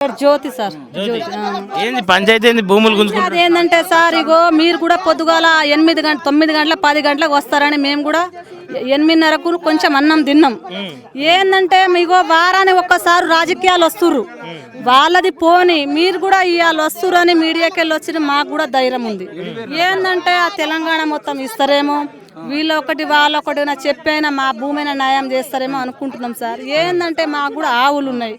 జ్యోతి sir, జ్యోతి. ఏంది పంచాయతీ ఏంది భూములు గుంజుకుంటారు? అదేంటంటే సార్, ఇగో మీరు కూడా పొద్దుగాల 8 గంటల 9 గంటల 10 గంటలకు వస్తారని మేము కూడా 8:30కు కొంచెం అన్నం తిన్నాం. ఏంటంటే ఇగో వారానికి ఒక్కసారి రాజకీయాలు వస్తుర్రు, వాళ్ళది పోని మీరు కూడా ఇవాళ వస్తురని మీడియాకి వెళ్ళి వచ్చి మాకు కూడా ధైర్యం ఉంది. ఏంటంటే ఆ తెలంగాణ మొత్తం ఇస్తారేమో, వీళ్ళొకటి వాళ్ళొకటి చెప్పైనా మా భూమిని న్యాయం చేస్తారేమో అనుకుంటున్నాం సార్. ఏంటంటే మాకు కూడా ఆవులు ఉన్నాయి.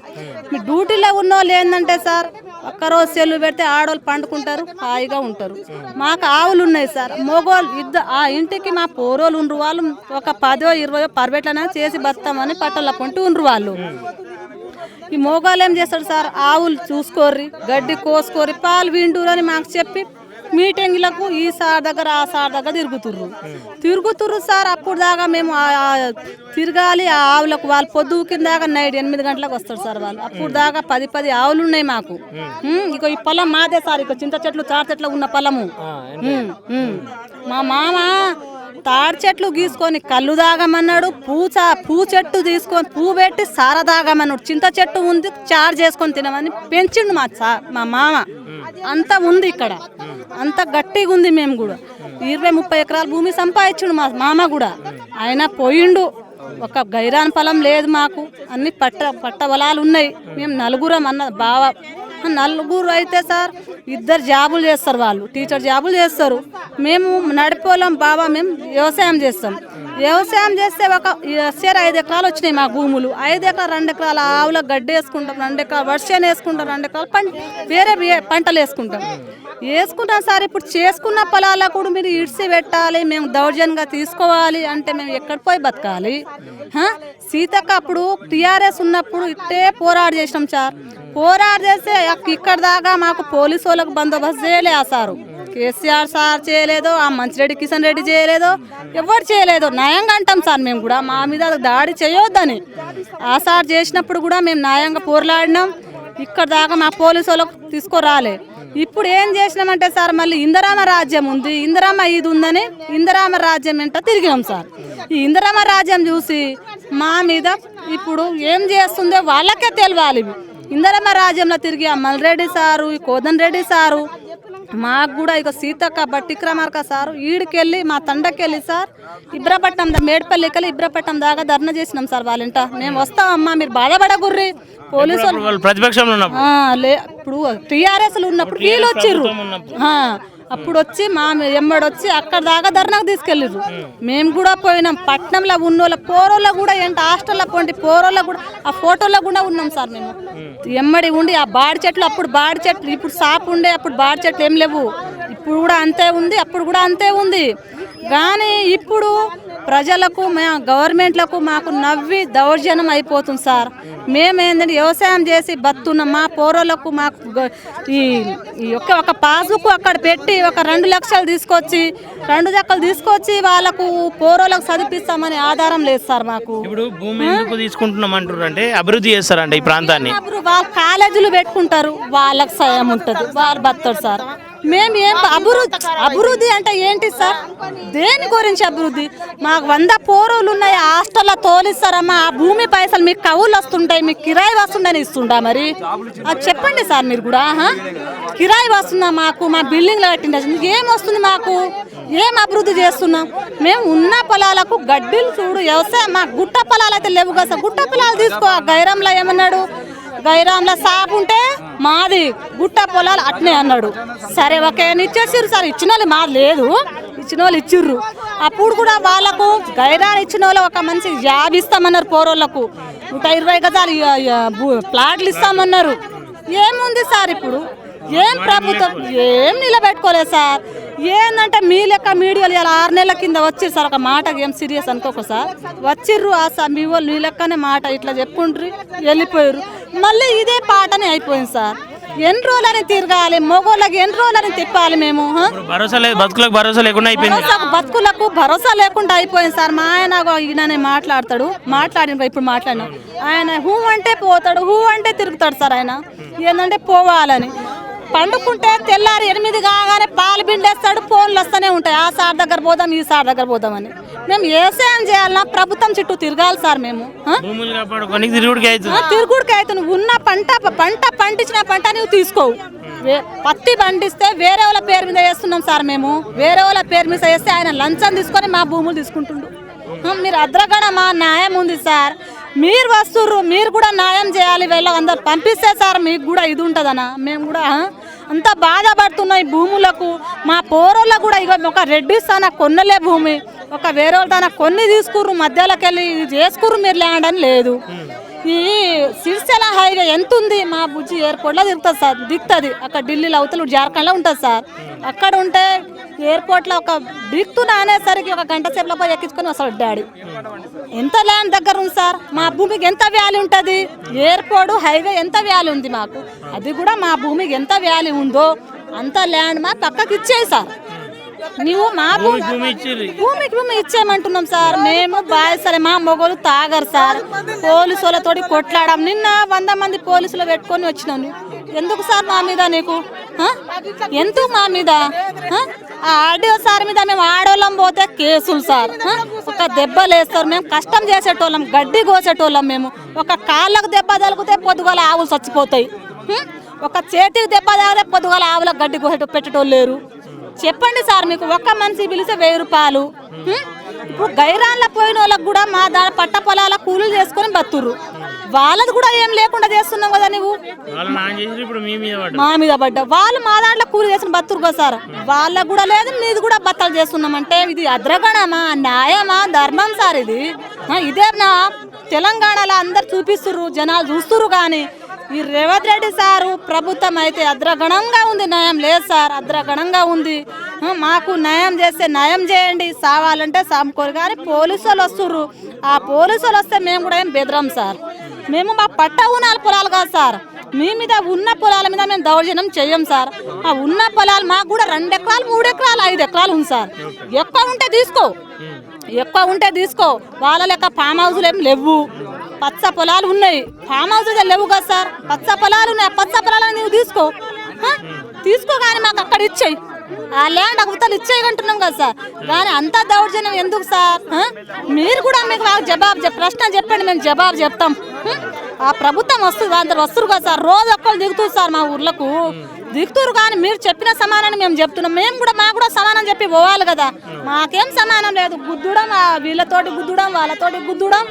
మీ డ్యూటీలో ఉన్న వాళ్ళు ఏంటంటే సార్, ఒక్కరోజు సెలవు పెడితే ఆడవాళ్ళు పండుకుంటారు, హాయిగా ఉంటారు. మాకు ఆవులు ఉన్నాయి సార్, మొగోళ్ళు ఆ ఇంటికి మా పోరోళ్ళు ఉండ్రు, వాళ్ళు ఒక 10 20 పర్బెట్లనే చేసి బతామని పట్టల పొంటి ఉండ్రు వాళ్ళు. ఈ మోగాలు ఏం చేస్తాడు సార్, ఆవులు చూసుకోర్రి, గడ్డి కోసుకోర్రి, పాలు వింటూరు అని మాకు చెప్పి మీటింగ్లకు ఈ సార్ దగ్గర ఆ సార్ దగ్గర తిరుగుతుర్రు సార్. అప్పుడు దాకా మేము తిరగాలి ఆ ఆవులకు. వాళ్ళు పొద్దు కిందాక నైట్ 8 గంటలకు వస్తారు సార్ వాళ్ళు. అప్పుడు దాకా 10 ఆవులు ఉన్నాయి మాకు. ఇక ఈ పొలం మాదే సార్, ఇక చింత చెట్లు తాటి చెట్లు ఉన్న పొలము. మా మామ తాడి చెట్లు గీసుకొని కళ్ళు తాగమన్నాడు, పూ చెట్టు తీసుకొని పూ పెట్టి సార తాగమన్నాడు. చింత చెట్టు ఉంది చారు చేసుకొని తినమని పెంచిండు మా మామ. అంత ఉంది ఇక్కడ, అంత గట్టిగా ఉంది. మేము కూడా 20-30 ఎకరాల భూమి సంపాదించుడు మా మామ కూడా. ఆయన పోయిండు, ఒక గైరాన్ పొలం లేదు మాకు, అన్ని పట్ట పొలాలు ఉన్నాయి. మేము నలుగురం అన్న బావ, నలుగురు అయితే సార్ 2 జాబులు చేస్తారు, వాళ్ళు టీచర్ జాబులు చేస్తారు. మేము నడిపోలేం బాబా, మేము వ్యవసాయం చేస్తాం. వ్యవసాయం చేస్తే ఒక 5 ఎకరాలు వచ్చినాయి మా భూములు. 5 ఎకరాలు 2 ఎకరాల ఆవులకు గడ్డి వేసుకుంటాం, 2 ఎకరాలు వర్షాన్ని వేసుకుంటాం, 2 ఎకరాలు వేరే పంటలు వేసుకుంటాం సార్. ఇప్పుడు చేసుకున్న పొలాల కూడా మీరు ఇడిసి పెట్టాలి, మేము దౌర్జన్యంగా తీసుకోవాలి అంటే మేము ఎక్కడ పోయి బతకాలి? సీతక్క అప్పుడు టీఆర్ఎస్ ఉన్నప్పుడు ఇట్టే పోరాడు చేసినాం సార్. పోరాడు చేస్తే ఇక్కడ దాకా మాకు పోలీసు వాళ్ళకు బందోబస్తు చేయలే ఆ సారు. కేసీఆర్ సార్ చేయలేదో, ఆ మంచిరెడ్డి కిషన్ రెడ్డి చేయలేదో, ఎవరు చేయలేదో. న్యాయంగా అంటాం సార్, మేము కూడా మా మీద దాడి చేయొద్దని. ఆ సార్ చేసినప్పుడు కూడా మేము న్యాయంగా పోరాడినాం. ఇక్కడ దాకా మా పోలీసు వాళ్ళకు తీసుకురాలే. ఇప్పుడు ఏం చేసినామంటే సార్, మళ్ళీ ఇందిరామ రాజ్యం ఉంది, ఇందిరామ ఇది ఉందని ఇందిరామ రాజ్యం ఏంటో తిరిగినాం సార్. ఈ ఇందిరామ రాజ్యం చూసి మా మీద ఇప్పుడు ఏం చేస్తుందో వాళ్ళకే తెలియాలి. ఇందిరామ రాజ్యంలో తిరిగి ఆ మల్రెడ్డి సారు, ఈ కోదన్ రెడ్డి సారు, మాకు కూడా ఇక సీతక్క బట్టిక్రమార్క సారు ఈడికెళ్ళి మా తండకెళ్ళి సార్ ఇబ్రాపట్నం మేడ్పల్లికెళ్ళి ఇబ్రాపట్నం దాకా ధర్నా చేసినాం సార్. వాళ్ళంట మేము వస్తామమ్మా, మీరు బాధపడగుర్రి. పోలీసు ప్రతిపక్షంలో ఇప్పుడు టీఆర్ఎస్లు ఉన్నప్పుడు వీళ్ళు వచ్చిర్రు, అప్పుడు వచ్చి మా ఎమ్మడొచ్చి అక్కడ దాకా ధర్నాకు తీసుకెళ్ళిర్రు. మేము కూడా పోయినాం. పట్నంలో ఉన్నోళ్ళ పోరోళ్ళ కూడా ఏంటి హాస్టల్లో పోండి పోరోళ్ళ కూడా ఆ ఫోటోలో కూడా ఉన్నాం సార్. మేము ఎమ్మడి ఉండి ఆ బాడి చెట్లు, అప్పుడు బాడి చెట్లు, ఇప్పుడు సాపు ఉండే, అప్పుడు బాడి చెట్లు ఏం లేవు. ఇప్పుడు కూడా అంతే ఉంది, అప్పుడు కూడా అంతే ఉంది. కానీ ఇప్పుడు ప్రజలకు గవర్నమెంట్లకు మాకు నవ్వి దౌర్జన్యం అయిపోతుంది సార్. మేమేంటంటే వ్యవసాయం చేసి బతున్నాం. మా పోరోళ్ళకు మాకు ఈ ఒక పాస్బుక్ అక్కడ పెట్టి ఒక 2 లక్షలు తీసుకొచ్చి 2 లక్షలు తీసుకొచ్చి వాళ్ళకు పోరోళ్ళకు చదివిస్తామని ఆధారం లేదు సార్ మాకు. ఇప్పుడు భూమి ఎందుకు తీసుకుంటున్నాం అంటారు అంటే అభివృద్ధి చేస్తారంట ఈ ప్రాంతాన్ని. వాళ్ళు కాలేజీలు పెట్టుకుంటారు, వాళ్ళకి సాయం ఉంటుంది, వాళ్ళు బతారు సార్. మేము ఏం అభివృద్ధి అంటే ఏంటి సార్? దేని గురించి అభివృద్ధి? మాకు 100 పోరోలు ఉన్నాయి, హాస్టల్లో తోలిస్తారమ్మా. ఆ భూమి పైసలు మీకు కవులు వస్తుంటాయి, మీకు కిరాయి వస్తుందని ఇస్తుంటా మరి? అది చెప్పండి సార్ మీరు కూడా. కిరాయి వస్తుందా మాకు? మా బిల్డింగ్లో కట్టిండ ఏం వస్తుంది మాకు? ఏం అభివృద్ధి చేస్తున్నాం? మేము ఉన్న పొలాలకు గడ్డిలు చూడు, వ్యవసాయం మా గుట్ట పొలాలు అయితే లేవు కదా సార్. గుట్ట పొలాలు తీసుకో. గైరంలో ఏమన్నాడు, గైరాంలో సాపు ఉంటే మాది, గుట్ట పొలాలు అట్నే అన్నాడు. సరే ఓకే ఇచ్చేసిర్రు సార్. ఇచ్చిన వాళ్ళు మాది లేదు, ఇచ్చిన వాళ్ళు ఇచ్చిర్రు. అప్పుడు కూడా వాళ్ళకు గైరాన్ ఇచ్చిన వాళ్ళు ఒక మంచి జాబ్ ఇస్తామన్నారు. పోరోళ్ళకు 120 గజాలు ప్లాట్లు ఇస్తామన్నారు. ఏముంది సార్ ఇప్పుడు? ఏం ప్రభుత్వం ఏం నిలబెట్టుకోలేదు సార్. ఏంటంటే మీ లెక్క మీడియాలు ఇలా 6 నెలల కింద వచ్చిర్రు సార్. ఒక మాట ఏం సీరియస్ అనుకోక సార్, వచ్చిర్రు ఆ సార్ మీ వాళ్ళు మీ లెక్కనే మాట ఇట్లా చెప్పుకుంటారు, వెళ్ళిపోయారు. మళ్ళీ ఇదే పాటనే అయిపోయింది సార్. ఎన్ని రోజులని తిరగాలి? మొగోళ్ళకి ఎన్ని రోజులని తిప్పాలి? మేము బతుకులకు భరోసా లేకుండా అయిపోయింది. బతుకులకు భరోసా లేకుండా అయిపోయింది సార్. మా ఆయన ఈయననే మాట్లాడతాడు, మాట్లాడిన ఇప్పుడు మాట్లాడినా ఆయన హూ అంటే పోతాడు, హూ అంటే తిరుగుతాడు సార్. ఆయన ఏంటంటే పోవాలని పండుకుంటే తెల్లారి 8 కాగానే పాలు పిండేస్తాడు, ఫోన్లు వస్తూనే ఉంటాయి. ఆ సార్ దగ్గర పోదాం, ఈ సార్ దగ్గర పోదామని. మేము వ్యవసాయం చేయాలన్నా ప్రభుత్వం చుట్టూ తిరగాలి సార్ మేము. భూములు కాపాడుకోనికి తిరుగుడికి అవుతుంది. తిరుగుడికి అవుతుంది. ఉన్న పంట పండించిన పంట నువ్వు తీసుకోవు. పత్తి పండిస్తే వేరే వాళ్ళ పేరు మీద వేస్తున్నాం సార్ మేము. వేరే వాళ్ళ పేరు మీద వేస్తే ఆయన లంచం తీసుకొని మా భూములు తీసుకుంటుండు. మీరు అద్రగణమా న్యాయం ఉంది సార్. మీరు వస్తుర్రు, మీరు కూడా న్యాయం చేయాలి. వీళ్ళకి అందరు పంపిస్తే సార్ మీకు కూడా ఇది ఉంటుందనా. మేము కూడా అంత బాధపడుతున్నాయి భూములకు. మా పోరోళ్ళకు కూడా ఇక ఒక రెడ్డి స్థాన కొన్నలే భూమి, ఒక వేరే వాళ్ళ తన కొన్ని తీసుకుర్రు, మధ్యలోకి వెళ్ళి ఇది చేసుకుర్రు మీరు ల్యాండ్ అని లేదు. ఈ సిరిసిల్ల హైవే ఎంత ఉంది, మా బుజ్జి ఎయిర్పోర్ట్లో దిగుతుంది అక్కడ ఢిల్లీలో అవతల జార్ఖండ్లో ఉంటుంది సార్. అక్కడ ఉంటే ఎయిర్పోర్ట్లో ఒక దిగుతున్నా అనేసరికి ఒక గంట సేపులో పోయి ఎక్కించుకొని వస్తాడు డాడీ. ఎంత ల్యాండ్ దగ్గర ఉంది సార్, మా భూమికి ఎంత వాల్యూ ఉంటుంది. ఎయిర్పోర్ట్ హైవే ఎంత వాల్యూ ఉంది మాకు, అది కూడా మా భూమికి ఎంత వాల్యూ ఉందో అంత ల్యాండ్ మా పక్కకి ఇచ్చేయి సార్. నువ్వు మా భూమి ఇచ్చేయమంటున్నాం సార్. మేము బాయ్సలే, మా మొగలు తాగరు సార్. పోలీసులతో కొట్లాడాం. నిన్న 100 మంది పోలీసులు పెట్టుకొని వచ్చినాను. ఎందుకు సార్ మా మీద నీకు ఎందుకు మా మీద? ఆ ఆర్డీఓ సార్ మీద మేము ఆడోళ్ళం పోతే కేసులు సార్. ఒక దెబ్బలు వేస్తారు. మేము కష్టం చేసేటోళ్ళం, గడ్డి కోసేటోళ్ళం. మేము ఒక కాళ్ళకు దెబ్బ తగిలితే పొద్దుగాల ఆవులు చచ్చిపోతాయి. ఒక చేతికి దెబ్బ తగిలితే పొద్దుగాల ఆవులకు గడ్డి పెట్టేటోళ్ళు లేరు. చెప్పండి సార్, మీకు ఒక్క మనిషి పిలిస్తే 1000 రూపాయలు. ఇప్పుడు గైరాన్ల పోయిన వాళ్ళకి కూడా మా పట్ట పొలాల కూలీలు చేసుకొని బతుర్రు. వాళ్ళది కూడా ఏం లేకుండా చేస్తున్నాం కదా. నువ్వు మా మీద పడ్డా, వాళ్ళు మా దాంట్లో కూలి చేసుకుని బతురు కదా సార్. వాళ్ళకు కూడా లేదు, మీది కూడా బత్తలు చేస్తున్నాం అంటే ఇది అద్రగణమా, న్యాయమా, ధర్మం సార్ ఇది? ఇదే నా తెలంగాణలో అందరు చూపిస్తుర్రు, జనాలు చూస్తుర్రు. కానీ ఈ రేవంత్ రెడ్డి సారు ప్రభుత్వం అయితే అద్రగణంగా ఉంది. న్యాయం లేదు సార్, అద్రగణంగా ఉంది. మాకు న్యాయం చేస్తే న్యాయం చేయండి, సావాలంటే సాముకోరు. కానీ పోలీసు వాళ్ళు వస్తుర్రు. ఆ పోలీసు వాళ్ళు వస్తే మేము కూడా ఏం బెదరం సార్. మేము మా పట్ట ఊనాల పొలాలు కాదు సార్. మీ మీద ఉన్న పొలాల మీద మేము దౌర్జన్యం చెయ్యం సార్. ఆ ఉన్న పొలాలు మాకు కూడా 2 ఎకరాలు 3 ఎకరాలు 5 ఎకరాలు ఉంది సార్. ఎక్కువ ఉంటే తీసుకో, ఎక్కువ ఉంటే తీసుకో. వాళ్ళ లెక్క ఫామ్ హౌస్లు ఏం లేవు. పచ్చ పొలాలు ఉన్నాయి, ఫామ్ హౌస్ లేవు కదా సార్. పచ్చ పొలాలు ఉన్నాయి, పచ్చ పొలాలను నువ్వు తీసుకో. కానీ మాకు అక్కడ ఇచ్చేయి, ఆ ల్యాండ్ అవతలు ఇచ్చేయమంటున్నాం కదా సార్. కానీ అంత దౌర్జన్యం ఎందుకు సార్? మీరు కూడా మీకు ప్రశ్న చెప్పండి, మేము జవాబు చెప్తాం. ఆ ప్రభుత్వం వస్తుంది, అందరు వస్తురు కదా సార్. రోజు ఒక్కరు దిగుతారు సార్ మా ఊర్లకు దిగుతారు. కానీ మీరు చెప్పిన సమానాన్ని మేము చెప్తున్నాం. మేము కూడా మాకు కూడా సమానం చెప్పి పోవాలి కదా. మాకేం సమానం లేదు. గుద్దుడం, వీళ్ళతోటి గుద్దుడం, వాళ్ళతోటి గుద్దుడం,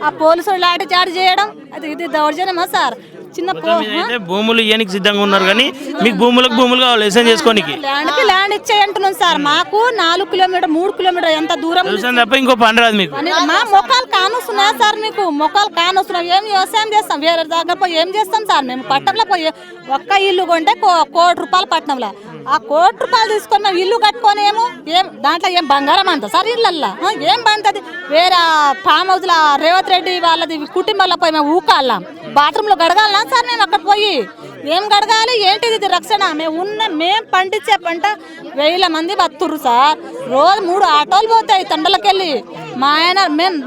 ఆ పోలీసులు లాఠీ చార్జ్ చేయడం, ఇది దౌర్జన్యమా సార్? చిన్న భూములు ఇయ్యడానికి సిద్ధంగా ఉన్నారు. కానీ మీకు భూములు కావాలి ఎస్ఎన్ చేసుకోనికి. ల్యాండ్ ఇచ్చేయంటున్నాం సార్. మాకు 4 కిలోమీటర్ 3 కిలోమీటర్ ఎంత దూరం తప్ప ఇంకో పని రాదు మీకు. మా మొక్కలు కానొస్తున్నాయా సార్? మీకు మొక్కలు కానొస్తున్నాం. ఏం వ్యవసాయం చేస్తాం? వేరే దగ్గర పోయి ఏం చేస్తాం సార్? మేము పట్టణంలో పోయి ఒక్క ఇల్లు కొంటే 1 కోటి రూపాయలు పట్టణంలో. ఆ 1 కోటి రూపాయలు తీసుకొని మేము ఇల్లు కట్టుకొని ఏం దాంట్లో ఏం బంగారం అంత సార్ ఇళ్ళల్లో? ఏం బంతది? వేరే ఫామ్ హౌస్లో రేవంత్ రెడ్డి వాళ్ళది కుటుంబాల్లో పోయి మేము ఊకాళ్ళాం. బాత్రూంలో గడగాలనా సార్? మేము అక్కడ పోయి ఏం గడగాలి? ఏంటిది ఇది రక్షణ? మేము పండించే పంట 1000 మంది బతుర్రు సార్. రోజు 3 ఆటోలు పోతాయి తండలకెళ్ళి.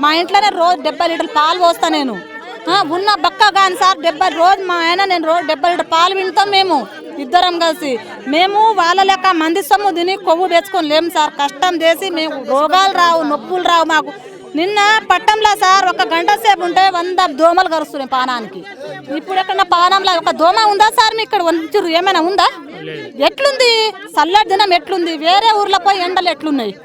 మా ఇంట్లోనే రోజు 70 లీటర్లు పాలు పోస్తా నేను. ఉన్న బక్క కానీ సార్ 70 రోజు మా ఆయన నేను రోజు 70 లీటర్ పాలు వింటాం మేము ఇద్దరం కలిసి. మేము వాళ్ళ లెక్క మంది సొమ్ము తిని కొవ్వు తెచ్చుకొని లేము సార్. కష్టం చేసి మేము రోగాలు రావు, నొప్పులు రావు మాకు. నిన్న పట్టంలో సార్ 1 గంట సేపు ఉంటే 100 దోమలు కరుస్తున్నాయి పానానికి. ఇప్పుడు ఎక్కడ పానంలో ఒక దోమ ఉందా సార్? మీ ఇక్కడ వంచురు ఏమైనా ఉందా? ఎట్లుంది చల్లటి దినం? ఎట్లుంది? వేరే ఊర్లో పోయి ఎండలు ఎట్లున్నాయి?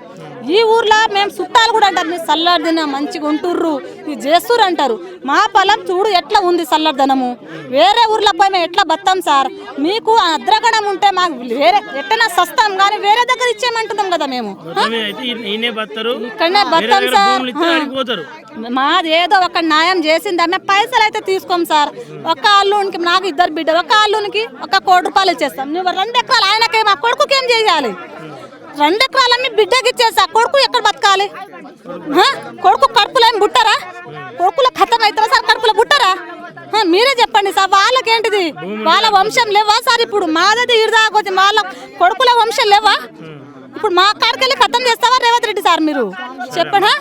ఈ ఊర్లో మేము చుట్టాలు కూడా అంటారు, మీరు చల్లటి దినం మంచిగా ఉంటుర్రు, ఇది చేస్తుర్రు అంటారు. మా పొలం చూడు ఎట్లా ఉంది చల్లటిదనము. వేరే ఊర్లో పోయి మేము ఎట్లా బతాం సార్? మీకు అద్రగణం ఉంటే మాకు వేరే ఎట్టైనా సస్తాం, కానీ వేరే దగ్గర ఇచ్చేయమంటున్నాం కదా మేము. ఇక్కడనే బతాం సార్. మాది ఏదో ఒక న్యాయం చేసిందా? మేము పైసలు అయితే తీసుకోం సార్. ఒక అల్లునికి, నాకు 2 బిడ్డలు, ఒక అల్లునికి 1 కోటి రూపాయలు ఇచ్చేస్తాం. నువ్వు 2 ఎకరాలు ఆయనకే, మా కొడుకుకి ఏం చేయాలి? 2 ఎకరాలన్నీ బిడ్డకి ఇచ్చేసా. కొడుకు ఎక్కడ బతకాలి? కొడుకు కడుపులో ఏం బుట్టరా? కొడుకులో ఖతం అవుతారా సార్? కడుపులో బుట్టరా? మీరే చెప్పండి సార్. వాళ్ళకేంటిది? వాళ్ళ వంశం లేవా సార్? ఇప్పుడు మాదది ఇరుదాకొచ్చి వాళ్ళ కొడుకుల వంశం లేవా? ఇప్పుడు మా కాడికెళ్ళి ఖతం చేస్తావా రేవంత్ రెడ్డి సార్? మీరు చెప్పండి.